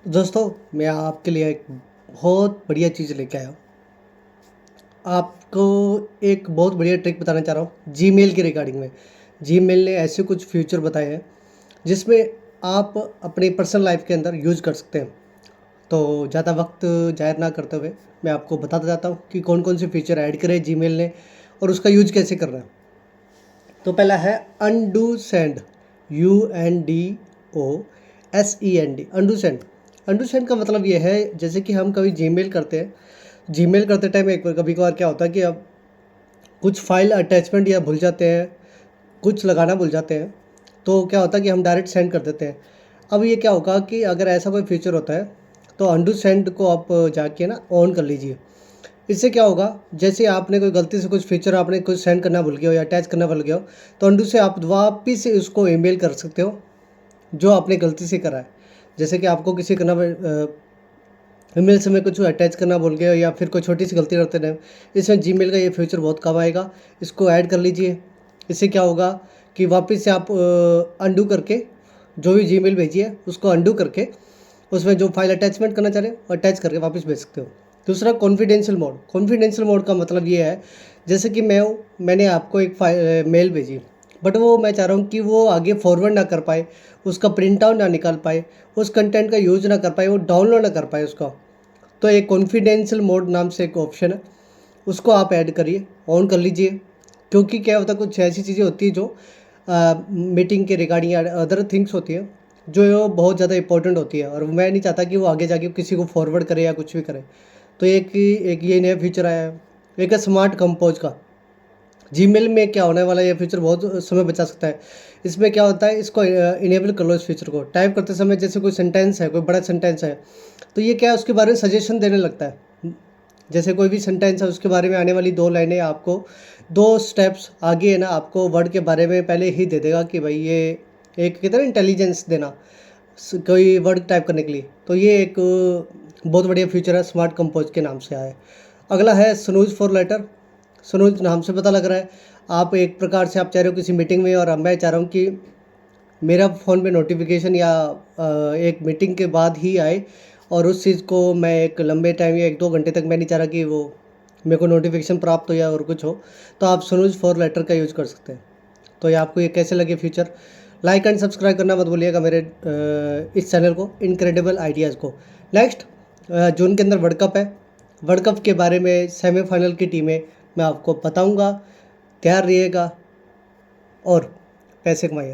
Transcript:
दोस्तों, मैं आपके लिए एक बहुत बढ़िया चीज़ लेके आया हूँ। आपको एक बहुत बढ़िया ट्रिक बताना चाह रहा हूँ जीमेल के रिगार्डिंग में। जीमेल ने ऐसे कुछ फीचर बताए हैं जिसमें आप अपनी पर्सनल लाइफ़ के अंदर यूज़ कर सकते हैं। तो ज़्यादा वक्त ज़ाया ना करते हुए मैं आपको बताता जाता हूँ कि कौन-कौन से फीचर ऐड करे जीमेल ने और उसका यूज़ कैसे करना है। तो पहला है undo send, UNDOSEND, undo send. Undo send का मतलब ये है जैसे कि हम कभी जीमेल करते हैं, जीमेल करते टाइम एक बार कभी-कभार क्या होता है कि अब कुछ फ़ाइल अटैचमेंट या भूल जाते हैं, कुछ लगाना भूल जाते हैं, तो क्या होता है कि हम डायरेक्ट सेंड कर देते हैं। अब ये क्या होगा कि अगर ऐसा कोई फ़ीचर होता है, तो अनडू सेंड को आप जाके ना ऑन कर लीजिए। इससे क्या होगा, जैसे आपने कोई गलती से कुछ फ़ीचर आपने कुछ सेंड करना भूल गए हो या अटैच करना भूल गए हो, तो अनडू से आप वापिस से उसको ईमेल कर सकते हो, जो आपने गलती से करा है। जैसे कि आपको किसी का ईमेल से में कुछ अटैच करना भूल गए हो या फिर कोई छोटी सी गलती करते रहें, इसमें जीमेल का ये फीचर बहुत काम आएगा। इसको ऐड कर लीजिए। इससे क्या होगा कि वापस से आप अंडू करके जो भी जीमेल भेजी है उसको अंडू करके उसमें जो फाइल अटैचमेंट करना चाह रहे हो अटैच करके वापस भेज सकते हो। दूसरा कॉन्फिडेंशियल मोड। कॉन्फिडेंशियल मोड का मतलब ये है जैसे कि मैंने आपको एक मेल भेजी, बट वो मैं चाह रहा हूँ कि वो आगे फॉरवर्ड ना कर पाए, उसका प्रिंट आउट ना निकाल पाए, उस कंटेंट का यूज़ ना कर पाए, वो डाउनलोड ना कर पाए उसका। तो एक कॉन्फिडेंशियल मोड नाम से एक ऑप्शन है, उसको आप ऐड करिए, ऑन कर लीजिए। क्योंकि क्या होता है कुछ ऐसी चीज़ें होती हैं जो मीटिंग के रिगार्डिंग या अदर थिंग्स होती है जो बहुत ज़्यादा इंपॉर्टेंट होती है और मैं नहीं चाहता कि वो आगे जाके किसी को फॉरवर्ड करे या कुछ भी करे। तो एक ये नया फीचर आया है। एक है स्मार्ट कंपोज का। जीमेल में क्या होने वाला है, ये फीचर बहुत समय बचा सकता है। इसमें क्या होता है, इसको इनेबल कर लो। इस फीचर को टाइप करते समय जैसे कोई सेंटेंस है, कोई बड़ा सेंटेंस है, तो ये क्या है उसके बारे में सजेशन देने लगता है। जैसे कोई भी सेंटेंस है उसके बारे में आने वाली 2 लाइनें आपको 2 स्टेप्स आगे है ना आपको वर्ड के बारे में पहले ही दे देगा कि भाई ये एक कहते हैं ना इंटेलिजेंस देना कोई वर्ड टाइप करने के लिए। तो ये एक बहुत बढ़िया फीचर है, स्मार्ट कंपोज के नाम से आया है। अगला है स्नूज फॉर लेटर। स्नूज नाम से पता लग रहा है आप एक प्रकार से आप चाह रहे हो किसी मीटिंग में, और अब मैं चाह रहा हूँ कि मेरा फ़ोन पे नोटिफिकेशन या एक मीटिंग के बाद ही आए, और उस चीज़ को मैं एक लंबे टाइम या 1-2 घंटे तक मैं नहीं चाह रहा कि वो मेरे को नोटिफिकेशन प्राप्त हो या और कुछ हो, तो आप स्नूज फॉर लेटर का यूज़ कर सकते हैं। तो ये आपको ये कैसे लगे फीचर, लाइक एंड सब्सक्राइब करना मत भूलिएगा मेरे इस चैनल को, इनक्रेडिबल आइडियाज़ को। नेक्स्ट जून के अंदर वर्ल्ड कप है। वर्ल्ड कप के बारे में सेमीफाइनल की टीमें मैं आपको बताऊंगा। तैयार रहिएगा और पैसे कमाइए।